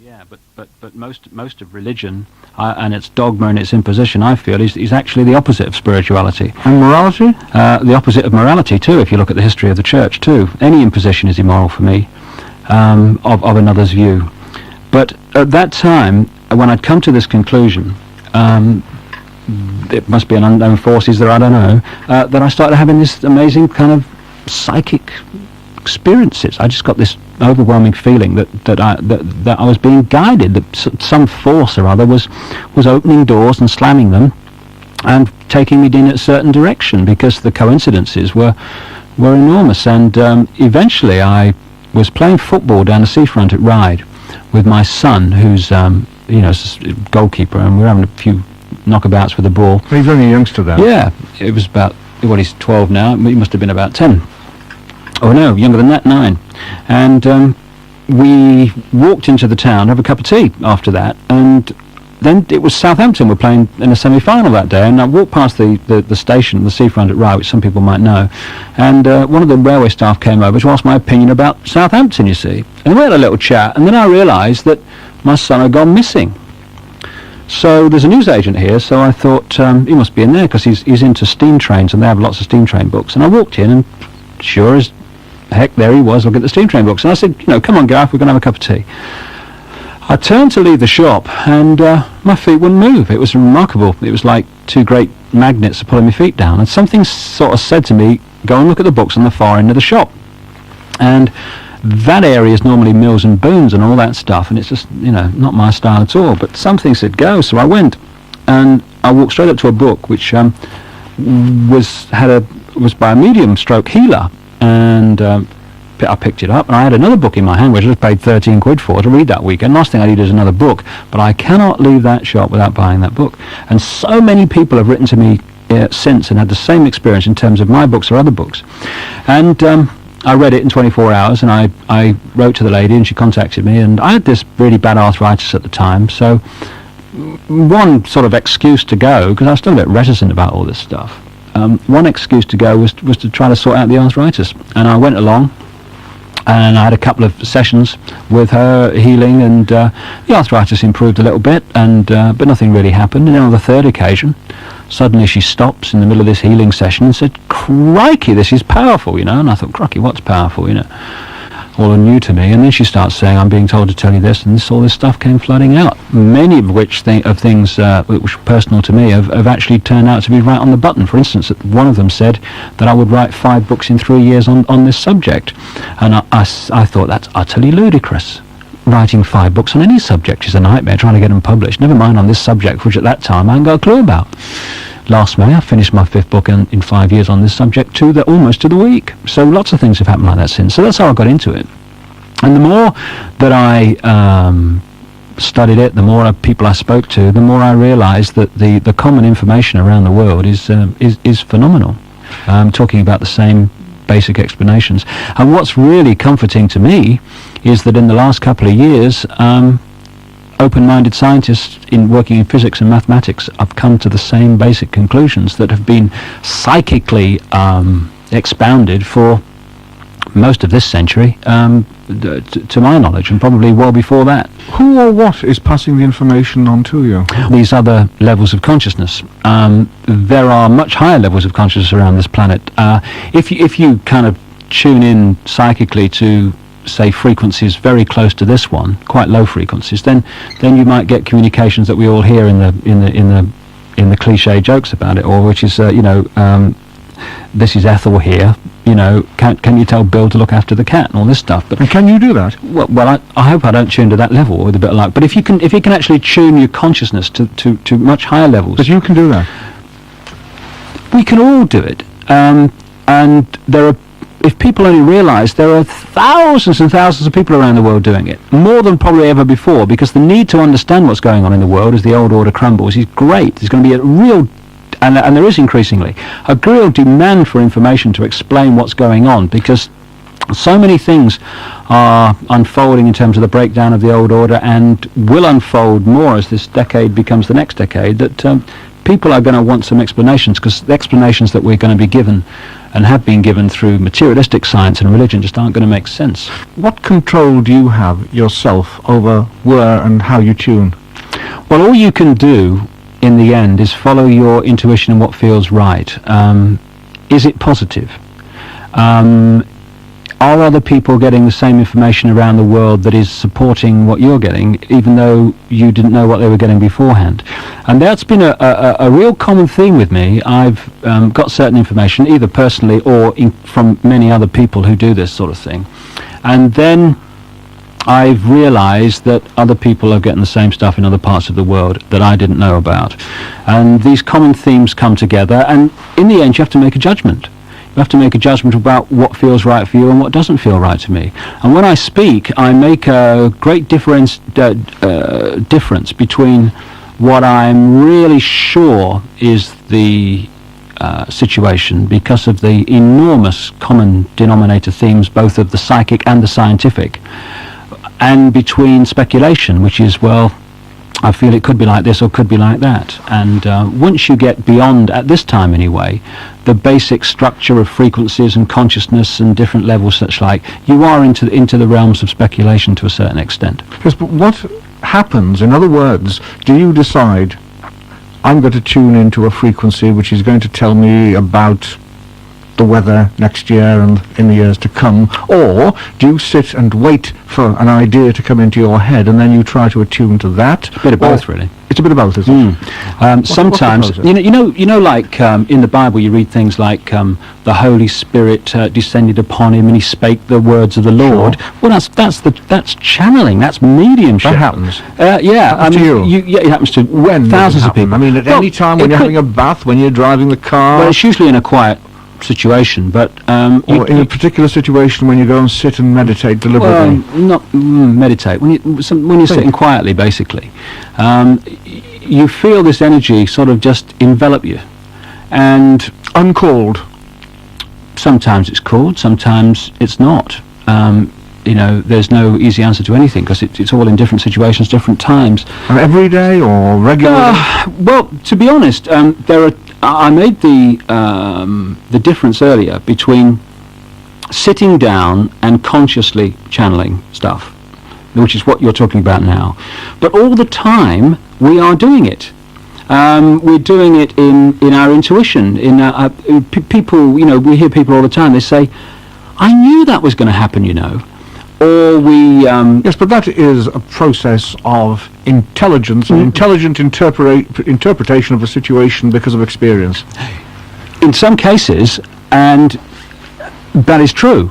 Yeah, but most of religion and its dogma and its imposition, I feel, is actually the opposite of spirituality. And morality? The opposite of morality too. If you look at the history of the church too, any imposition is immoral for me, of another's view. But at that time, when I'd come to this conclusion, it must be an unknown force, is there? I don't know. That I started having this amazing kind of psychic experiences. I just got this overwhelming feeling that I was being guided, that some force or other was opening doors and slamming them and taking me in a certain direction, because the coincidences were enormous. And eventually I was playing football down the seafront at Ryde with my son, who's goalkeeper, and we were having a few knockabouts with the ball. Well, he's only a youngster then. Yeah, it was about, well, he's 12 now, he must have been about 10. Oh no, younger than that, 9. And we walked into the town, have a cup of tea after that, and then it was Southampton were playing in a semi-final that day, and I walked past the station, the seafront at Rye, which some people might know, and one of the railway staff came over to ask my opinion about Southampton, you see. And we had a little chat, and then I realised that my son had gone missing. So there's a newsagent here, so I thought he must be in there, because he's into steam trains, and they have lots of steam train books. And I walked in, and sure as heck, there he was looking at the steam train books. And I said, come on, Gareth, we're going to have a cup of tea. I turned to leave the shop, and my feet wouldn't move. It was remarkable. It was like 2 great magnets pulling my feet down. And something sort of said to me, go and look at the books on the far end of the shop. And that area is normally mills and booms and all that stuff, and it's just, not my style at all. But something said go, so I went. And I walked straight up to a book, which was by a medium stroke healer. And I picked it up, and I had another book in my hand, which I just paid 13 quid for to read that weekend. Last thing I need is another book, but I cannot leave that shop without buying that book. And so many people have written to me since and had the same experience in terms of my books or other books. And I read it in 24 hours, and I wrote to the lady, and she contacted me, and I had this really bad arthritis at the time, so one sort of excuse to go, because I was still a bit reticent about all this stuff. One excuse to go was to try to sort out the arthritis, and I went along, and I had a couple of sessions with her healing, and the arthritis improved a little bit, and but nothing really happened. And then on the third occasion, suddenly she stops in the middle of this healing session and said, "Crikey, this is powerful," And I thought, "Crikey, what's powerful?" All new to me. And then she starts saying, "I'm being told to tell you this," and all this stuff came flooding out. Many of which things which were personal to me have actually turned out to be right on the button. For instance, one of them said that I would write 5 books in 3 years on this subject, and I thought that's utterly ludicrous. Writing 5 books on any subject is a nightmare, trying to get them published, never mind on this subject, which at that time I hadn't got a clue about. Last May I finished my 5th book in 5 years on this subject, almost to the week. So lots of things have happened like that since. So that's how I got into it. And the more that I studied it, the more people I spoke to, the more I realised that the common information around the world is phenomenal. Talking about the same basic explanations. And what's really comforting to me is that in the last couple of years, open-minded scientists working in physics and mathematics have come to the same basic conclusions that have been psychically expounded for most of this century, to my knowledge, and probably well before that. Who or what is passing the information on to you? These other levels of consciousness. There are much higher levels of consciousness around this planet. If you kind of tune in psychically to, say, frequencies very close to this one, quite low frequencies, then you might get communications that we all hear in the cliche jokes about it, or which is this is Ethel here. Can you tell Bill to look after the cat and all this stuff? And can you do that? Well, I hope I don't tune to that level with a bit of luck. But if you can actually tune your consciousness to much higher levels, but you can do that. We can all do it. And there are. If people only realise, there are thousands and thousands of people around the world doing it, more than probably ever before, because the need to understand what's going on in the world as the old order crumbles is great. There's going to be a real, and there is increasingly, a real demand for information to explain what's going on, because so many things are unfolding in terms of the breakdown of the old order, and will unfold more as this decade becomes the next decade, that people are going to want some explanations, because the explanations that we're going to be given and have been given through materialistic science and religion just aren't going to make sense. What control do you have yourself over where and how you tune? Well, all you can do in the end is follow your intuition and what feels right. Is it positive? Are other people getting the same information around the world that is supporting what you're getting, even though you didn't know what they were getting beforehand? And that's been a real common theme with me. I've got certain information, either personally or from many other people who do this sort of thing. And then I've realized that other people are getting the same stuff in other parts of the world that I didn't know about. And these common themes come together, and in the end you have to make a judgment. You have to make a judgment about what feels right for you and what doesn't feel right to me. And when I speak, I make a great difference between what I'm really sure is the situation, because of the enormous common denominator themes, both of the psychic and the scientific, and between speculation, which is, well, I feel it could be like this or could be like that. And once you get beyond, at this time anyway, the basic structure of frequencies and consciousness and different levels such like, you are into the realms of speculation to a certain extent. Yes, but what happens, in other words, do you decide, I'm going to tune into a frequency which is going to tell me about the weather next year and in the years to come, or do you sit and wait for an idea to come into your head and then you try to attune to that? A bit of both, really. It's a bit of both, isn't it? Sometimes, what's the process? you know, like in the Bible, you read things like the Holy Spirit descended upon him and he spake the words of the Lord. Sure. Well, that's channeling, that's mediumship. That happens. Yeah, Happens to you? Yeah, it happens to When thousands does it of people. happen? I mean, at any time when you're having a bath, when you're driving the car, Well, it's usually in a quiet situation, but or in a particular situation when you go and sit and meditate deliberately. well, not meditate. When you're sitting quietly, basically, you feel this energy sort of just envelop you, and Uncalled. sometimes it's called, sometimes it's not. There's no easy answer to anything, because it's all in different situations, different times. And every day or regularly? Well, to be honest, I made the difference earlier between sitting down and consciously channeling stuff, which is what you're talking about now. But all the time we are doing it. We're doing it in our intuition. People, we hear people all the time. They say, "I knew that was going to happen," Or we... Yes, but that is a process of intelligence, and intelligent interpretation of a situation because of experience. In some cases, and that is true,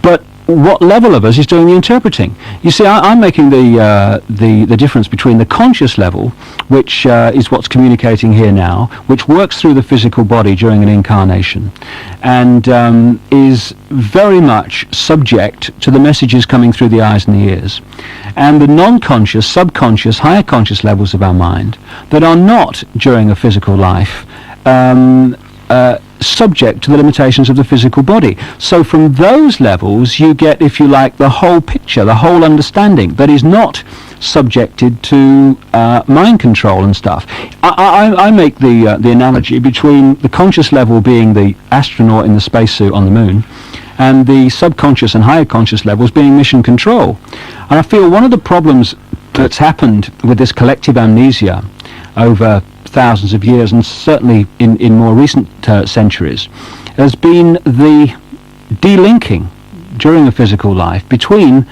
but what level of us is doing the interpreting? You see, I'm making the difference between the conscious level, which is what's communicating here now, which works through the physical body during an incarnation, and is very much subject to the messages coming through the eyes and the ears, and the non-conscious, subconscious, higher conscious levels of our mind that are not during a physical life, subject to the limitations of the physical body. So from those levels you get, if you like, the whole picture, the whole understanding that is not subjected to mind control and stuff. I make the analogy between the conscious level being the astronaut in the spacesuit on the moon, and the subconscious and higher conscious levels being mission control. And I feel one of the problems that's happened with this collective amnesia over thousands of years, and certainly in more recent centuries, has been the delinking during a physical life between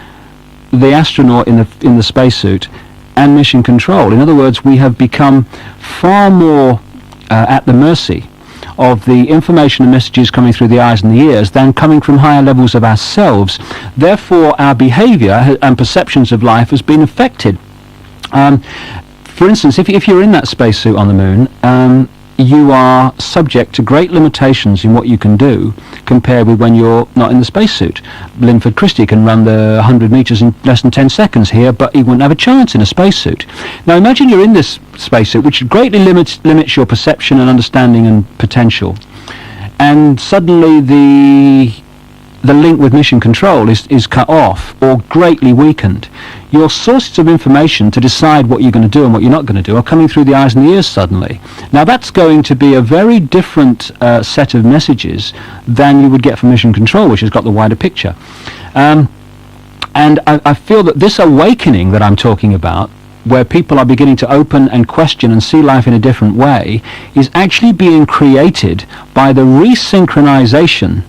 the astronaut in the spacesuit and mission control. In other words, we have become far more at the mercy of the information and messages coming through the eyes and the ears than coming from higher levels of ourselves. Therefore, our behavior and perceptions of life has been affected. For instance, if you're in that spacesuit on the moon, you are subject to great limitations in what you can do compared with when you're not in the spacesuit. Linford Christie can run the 100 metres in less than 10 seconds here, but he wouldn't have a chance in a spacesuit. Now imagine you're in this spacesuit, which greatly limits your perception and understanding and potential, and suddenly the link with mission control is cut off or greatly weakened. your sources of information to decide what you're going to do and what you're not going to do are coming through the eyes and the ears suddenly. Now that's going to be a very different set of messages than you would get from mission control, which has got the wider picture. And I feel that this awakening that I'm talking about, where people are beginning to open and question and see life in a different way, is actually being created by the resynchronization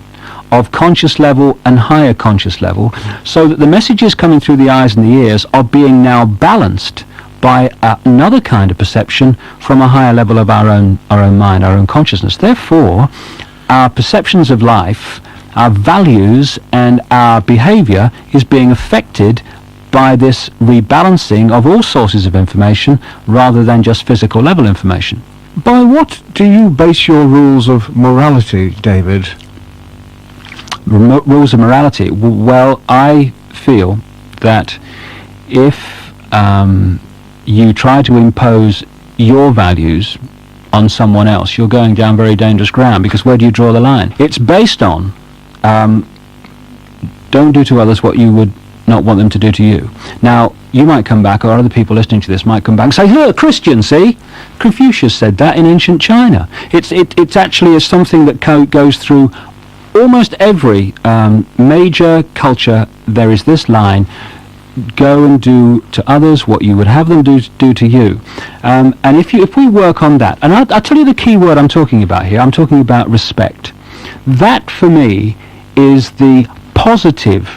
of conscious level and higher conscious level, so that the messages coming through the eyes and the ears are being now balanced by another kind of perception from a higher level of our own mind, our own consciousness. Therefore, our perceptions of life, our values and our behavior is being affected by this rebalancing of all sources of information rather than just physical level information. By what do you base your rules of morality, David? Rules of morality? Well, I feel that if you try to impose your values on someone else, you're going down very dangerous ground, because where do you draw the line? It's based on don't do to others what you would not want them to do to you. Now, you might come back, or other people listening to this might come back and say, look, Christian, see? Confucius said that in ancient China. It's actually something that goes through almost every major culture. There is this line: go and do to others what you would have them do to you. And if we work on that, and I'll tell you the key word I'm talking about here. I'm talking about respect. That, for me, is the positive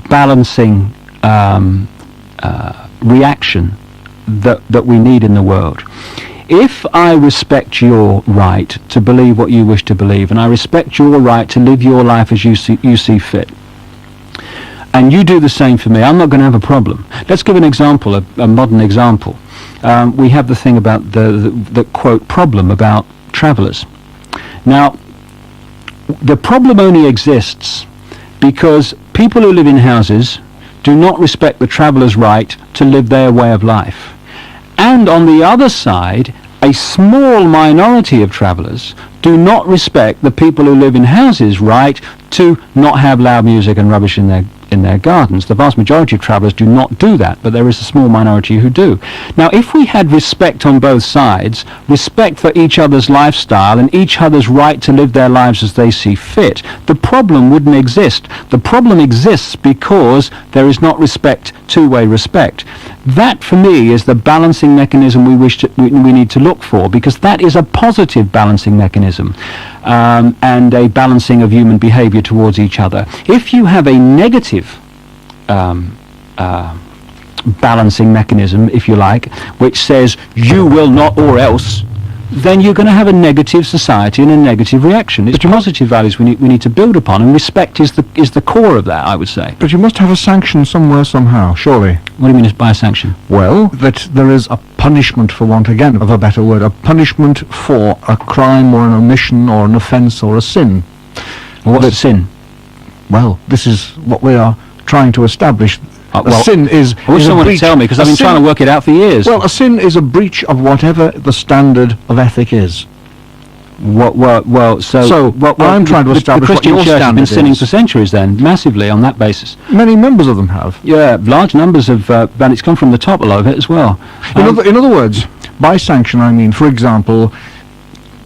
balancing reaction that we need in the world. If I respect your right to believe what you wish to believe, and I respect your right to live your life as you see fit, and you do the same for me, I'm not going to have a problem. Let's give an example, a modern example. We have the thing about the quote problem about travellers. Now, the problem only exists because people who live in houses do not respect the traveller's right to live their way of life. And on the other side, a small minority of travellers do not respect the people who live in houses' right to not have loud music and rubbish in their gardens. The vast majority of travellers do not do that, but there is a small minority who do. Now, if we had respect on both sides, respect for each other's lifestyle and each other's right to live their lives as they see fit, the problem wouldn't exist. The problem exists because there is not respect, two-way respect. That, for me, is the balancing mechanism we need to look for, because that is a positive balancing mechanism, and a balancing of human behavior towards each other. If you have a negative balancing mechanism, if you like, which says you will not or else, then you're going to have a negative society and a negative reaction. It's positive values we need to build upon, and respect is the core of that, I would say. But you must have a sanction somewhere, somehow, surely. What do you mean by a sanction? Well, that there is a punishment, for want again of a better word, a punishment for a crime or an omission or an offence or a sin. Well, what's a sin? Well, this is what we are trying to establish. A sin is I wish is someone a would breach. tell me, because I've been trying to work it out for years. Well, a sin is a breach of whatever the standard of ethic is. I'm trying to establish the what your Christian Church has standard been sinning is. for centuries then, massively on that basis. Many members of them have. Yeah, large numbers of, and it's come from the top, a lot of it as well. In other words, by sanction I mean, for example,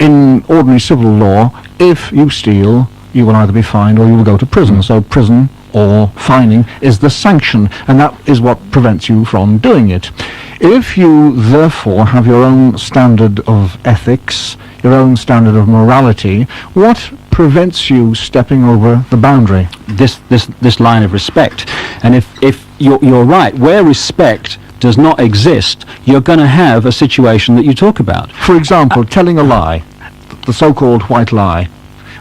in ordinary civil law, if you steal, you will either be fined or you will go to prison. So prison or fining is the sanction, and that is what prevents you from doing it. If you therefore have your own standard of ethics, your own standard of morality, what prevents you stepping over the boundary? This line of respect. And if you're right, where respect does not exist, you're going to have a situation that you talk about. For example, telling a lie, the so-called white lie,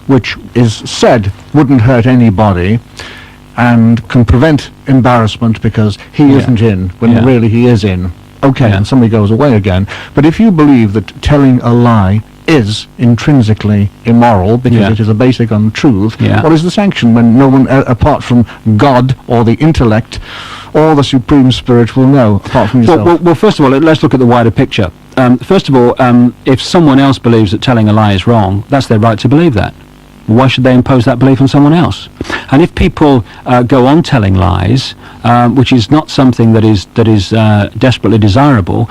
which is said wouldn't hurt anybody and can prevent embarrassment because he isn't in when really he is in. Okay, and somebody goes away again. But if you believe that telling a lie is intrinsically immoral because it is a basic untruth, what is the sanction when no one apart from God or the intellect or the Supreme Spirit will know, apart from yourself? Well, first of all, let's look at the wider picture. First of all, if someone else believes that telling a lie is wrong, that's their right to believe that. why should they impose that belief on someone else? And if people go on telling lies, which is not something that is desperately desirable,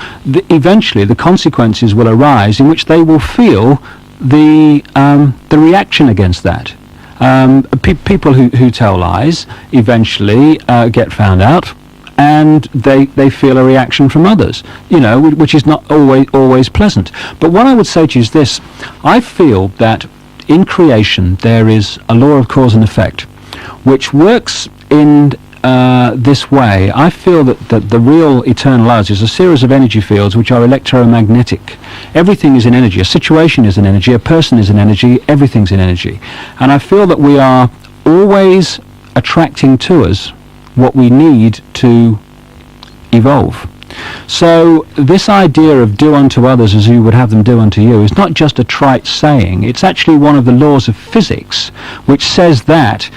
eventually the consequences will arise in which they will feel the reaction against that. People who tell lies eventually get found out, and they feel a reaction from others, which is not always pleasant. But what I would say to you is this: I feel that in creation there is a law of cause and effect, which works in this way. I feel that the real eternal us is a series of energy fields which are electromagnetic. Everything is in energy. A situation is in energy. A person is in energy. Everything's in energy. And I feel that we are always attracting to us what we need to evolve. So this idea of do unto others as you would have them do unto you is not just a trite saying. It's actually one of the laws of physics, which says that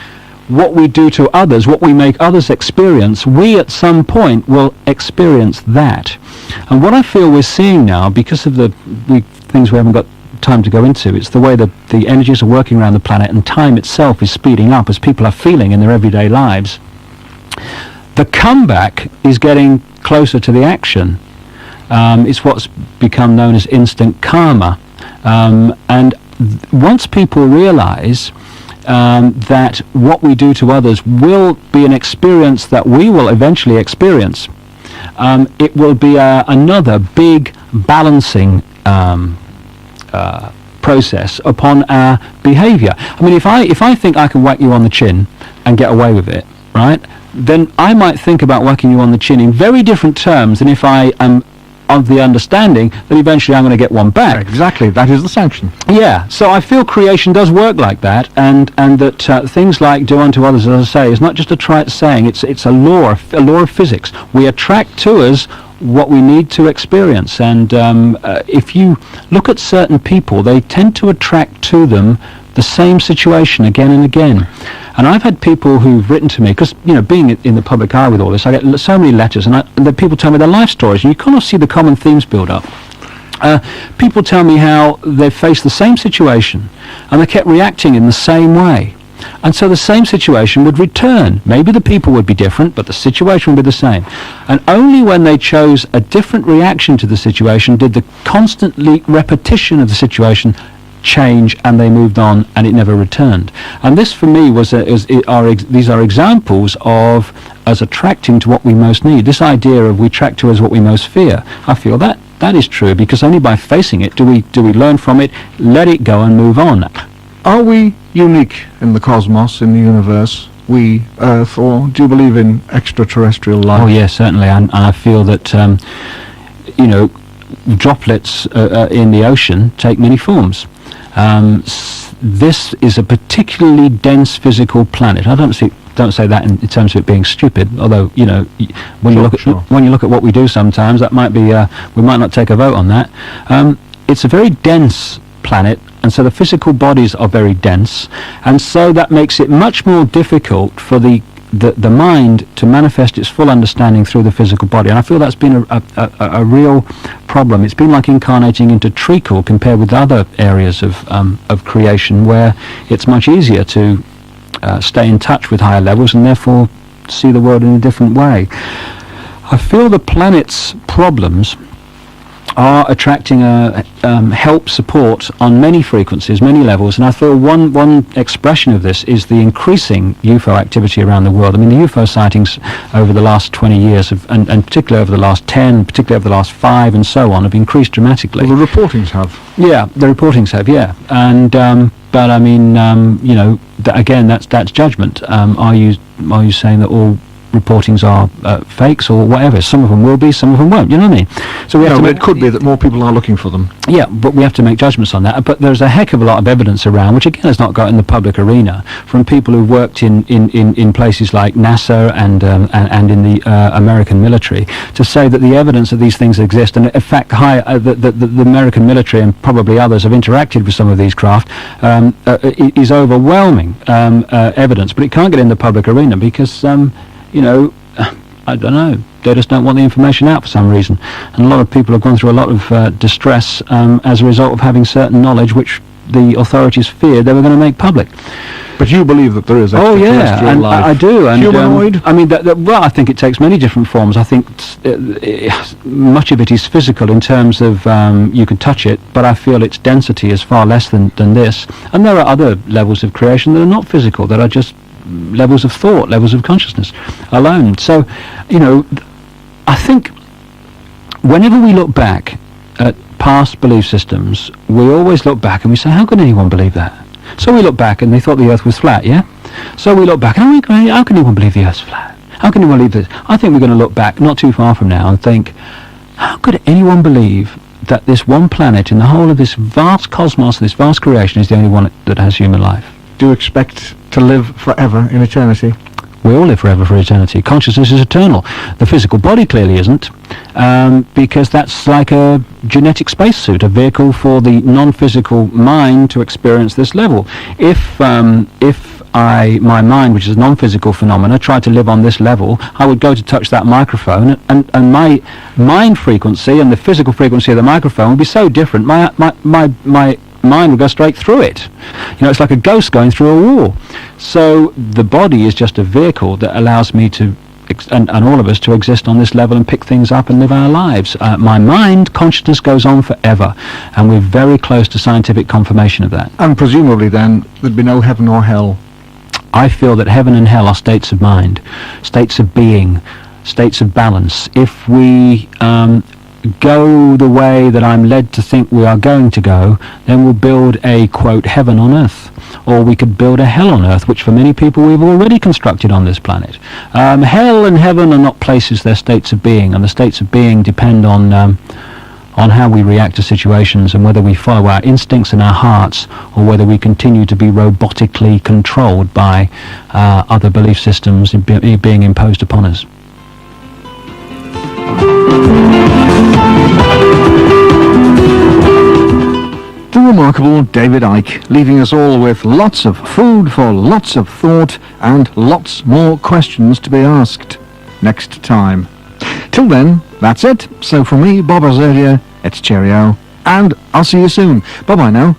what we do to others, what we make others experience, we at some point will experience that. And what I feel we're seeing now, because of the things we haven't got time to go into, it's the way that the energies are working around the planet, and time itself is speeding up as people are feeling in their everyday lives. The comeback is getting closer to the action. It's what's become known as instant karma. And once people realize that what we do to others will be an experience that we will eventually experience, it will be another big balancing process upon our behavior. I mean, if I think I can whack you on the chin and get away with it, right, then I might think about whacking you on the chin in very different terms than if I am of the understanding that eventually I'm going to get one back. Exactly, that is the sanction. Yeah, so I feel creation does work like that, and that things like do unto others, as I say, is not just a trite saying. It's a law of physics. We attract to us what we need to experience, and if you look at certain people, they tend to attract to them the same situation again and again. And I've had people who've written to me, because, being in the public eye with all this, I get so many letters, and the people tell me their life stories, and you kind of see the common themes build up. People tell me how they've faced the same situation, and they kept reacting in the same way. And so the same situation would return. Maybe the people would be different, but the situation would be the same. And only when they chose a different reaction to the situation did the constantly repetition of the situation change, and they moved on, and it never returned. And this for me these are examples of us attracting to what we most need. This idea of we attract to us what we most fear, I feel that is true, because only by facing it do we learn from it, let it go and move on. Are we unique in the cosmos, in the universe, we Earth, or do you believe in extraterrestrial life? Oh yes, certainly, and I feel that droplets in the ocean take many forms. This is a particularly dense physical planet. I don't say that in terms of it being stupid, although when you look at what we do sometimes, that might be we might not take a vote on that. It's a very dense planet, and so the physical bodies are very dense, and so that makes it much more difficult for the mind to manifest its full understanding through the physical body. And I feel that's been a real problem. It's been like incarnating into treacle compared with other areas of creation, where it's much easier to stay in touch with higher levels and therefore see the world in a different way. I feel the planet's problems are attracting help, support on many frequencies, many levels, and I feel one expression of this is the increasing UFO activity around the world. I mean, the UFO sightings over the last 20 years, and particularly over the last 10, particularly over the last 5 and so on, have increased dramatically. Well, the reportings have. Yeah, the reportings have, yeah. And but I mean, again, that's judgment. Are you saying that all reportings are fakes or whatever? Some of them will be, some of them won't. You know what I mean? So it could be that more people are looking for them. Yeah, but we have to make judgments on that. But there's a heck of a lot of evidence around, which again has not got in the public arena, from people who've worked in places like NASA and in the American military, to say that the evidence that these things exist, and in fact the American military and probably others have interacted with some of these craft, is overwhelming evidence. But it can't get in the public arena because I don't know, they just don't want the information out for some reason. And a lot of people have gone through a lot of distress as a result of having certain knowledge which the authorities feared they were going to make public. But you believe that there is extraterrestrial and life? I do. And, humanoid? I mean, well, I think it takes many different forms. I think much of it is physical in terms of you can touch it, but I feel its density is far less than this. And there are other levels of creation that are not physical, that are just levels of thought, levels of consciousness alone. So, I think whenever we look back at past belief systems, we always look back and we say, how can anyone believe that? So we look back and they thought the earth was flat, yeah? So we look back and how can anyone believe the earth's flat? How can anyone believe this? I think we're going to look back not too far from now and think, how could anyone believe that this one planet in the whole of this vast cosmos, this vast creation, is the only one that has human life? Do you expect to live forever in eternity? We all live forever for eternity. Consciousness is eternal. The physical body clearly isn't, because that's like a genetic spacesuit, a vehicle for the non-physical mind to experience this level. If my mind, which is a non-physical phenomena, tried to live on this level, I would go to touch that microphone, and my mind frequency and the physical frequency of the microphone would be so different. My mind would go straight through it. It's like a ghost going through a wall. So the body is just a vehicle that allows me to, and all of us, to exist on this level and pick things up and live our lives. My mind, consciousness goes on forever, and we're very close to scientific confirmation of that. And presumably then, there'd be no heaven or hell. I feel that heaven and hell are states of mind, states of being, states of balance. If we go the way that I'm led to think we are going to go, then we'll build a, quote, heaven on earth. Or we could build a hell on earth, which for many people we've already constructed on this planet. Hell and heaven are not places, they're states of being, and the states of being depend on how we react to situations and whether we follow our instincts and our hearts, or whether we continue to be robotically controlled by other belief systems being imposed upon us. The remarkable David Icke, leaving us all with lots of food for lots of thought and lots more questions to be asked next time. Till then, that's it. So from me, Bob Azurdia, it's cheerio, and I'll see you soon. Bye-bye now.